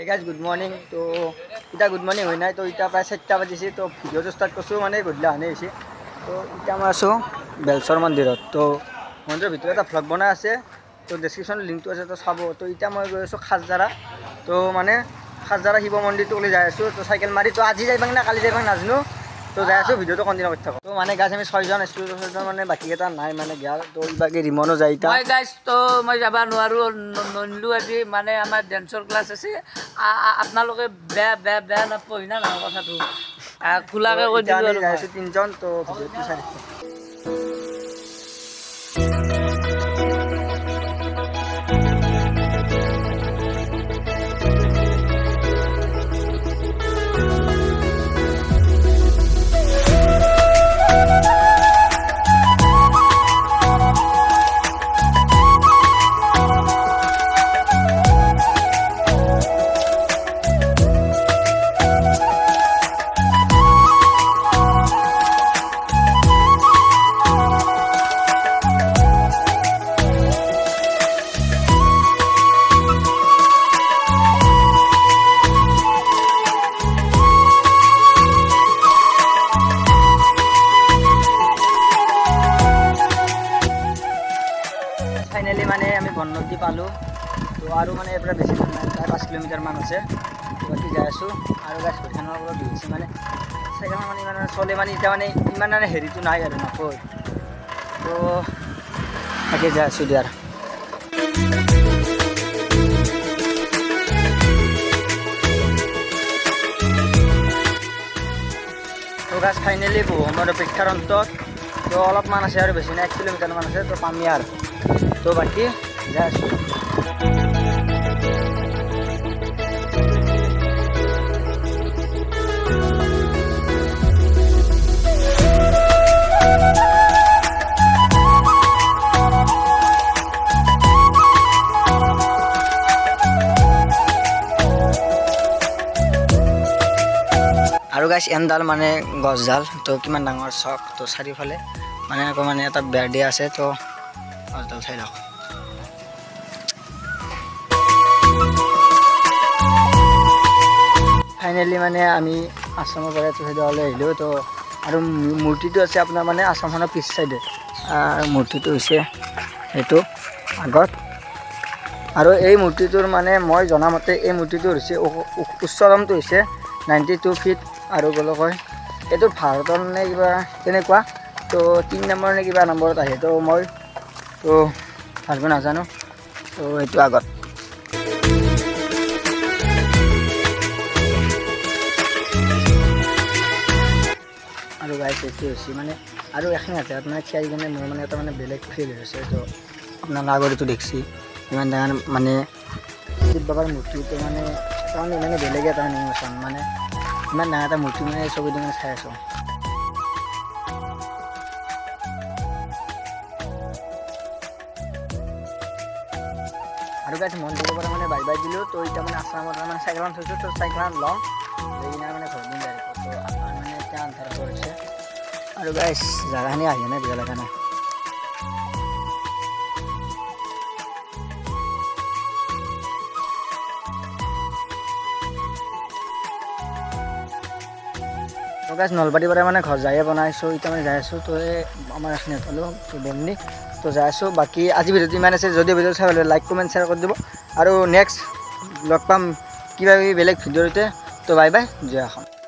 Hey guys, good morning. तो इतना good morning होना है तो इतना प्राय 7टा बजे तो भिडिओ तो स्टार्ट करছো माने गधुला आने হৈছে तो इतना मैं आसो बेलसर मंदिर तो मंदिर भीतर এটা ব্লগ বনাই আছে तो ডেসক্রিপশন লিংকটো আছে তো চাব তো ইটা মই গৈ আছো খাজজাৰা তো মানে খাজজাৰা শিৱ মন্দিৰটো ওলাই যাই আছো তো সাইকেল মাৰি তো আজি যাইবাং না কালি যাইবাং নাজনো তো যাই আছো ভিডিওটো কন্টিনিউ কৰি থাকো তো মানে গাইস আমি 6 জন আছো তো মানে বাকি এটা নাই মানে গিয়া তো ইবাগে রিমনো যাইতা মই গাইস তো মই যাবা নোৱাৰো ননলু আজি মানে আমাৰ ডান্সৰ ক্লাছ আছে আপোনালোকে বেয়া নপই না কথাটো খুলাকে কৈ দিলো আৰু যাই আছো তিনজন তো ভিডিওটো চাই फाइनली माने आमी बन्नदी पालो तो आरो माने एपरा बेसी নাই 5 किलोमीटर मान আছে বাকি যাই আছো আৰু গাছ খানৰ পৰা দিছে মানে সাইকেল মানে চলে মানে এটা মানে ইমান মানে হেৰিটো নাই আৰু নকয় তো আগে যাই আছো দিয়াৰ তো গাছ ফাইনালি আমাৰ অপেক্ষাৰ অন্তত তো অলপ মান আছে আৰু বেছি নাই 1 কিলোমিটাৰ মান আছে তো পামি আৰু तो बाकी जा আৰু গাইস এমডাল মানে গছডাল তো কিমান ডাঙৰ চক তো চাৰিফালে মানে আকৌ মানে এটা বেৰডে আছে তো গছডাল চাই লওক ফাইনালি মানে আমি আসামৰ পৰা সেইডাললৈ আহিলোঁ তো আৰু মূৰ্তিটো আছে আপোনাৰ মানে আসামখনৰ পিছ চাইডে মূৰ্তিটো হৈছে এইটো আগত আৰু এই মূৰ্তিটোৰ মানে মই জনামতে এই মূৰ্তিটোৰ হৈছে উচ্চতমটো হৈছে 92 ফিট আৰু গ'লে কয় এইটো ভাৰতৰ নে কিবা তেনেকুৱা তো 3 নম্বৰ নে কিবা নম্বৰত আহে তো মই তো ভালকৈ নাজানো তো এইটো আগত আৰু গাইছ এইটো হৈছে মানে আৰু এখন হাতে মানে থিয়াই কিনে মোৰ মানে এটা মানে বেলেগ ফিল হৈছে তো আপোনাৰ আগৰটো দেখছি ইমান ডাঙৰ মানে শিৱ বাবাৰ মূৰ্তিটো মানে তাৰমানে মানে বেলেগ এটা ইমোশ্যন মানে ইমান ডাঙৰ এটা মূৰ্তি মানে ছবিটো মানে চাই আছোঁ আৰু গাইছ মন্দিৰৰ পৰা মানে বাই বাই দিলোঁ তো এতিয়া মানে আসামত মানে চাইকেলখন থৈছোঁ তো চাইকেলখন লওঁ লৈ কিনে মানে ঘৰ দিম ডাইৰেক্ট তো মানে এতিয়া আন্ধাৰ কৰিছে আৰু গাইছ জাগাখিনি আহি নাই বেয়া লগা নাই তো গাইছ নলবাৰীৰ পৰা মানে ঘৰ যায়ে বনাইছোঁ এতিয়া মানে যাই আছোঁ তো আমাৰ এখিনি পালোঁ তো বেমনি তো যাই আছোঁ বাকি আজি ভিডিঅ'টো ইমান আছে যদি ভিডিঅ' চাই হ'লে লাইক কমেণ্ট শ্বেয়াৰ কৰি দিব আৰু নেক্সট লগ পাম কিবা বেলেগ ভিডিঅ'তে তো বাই বাই জয় অসম।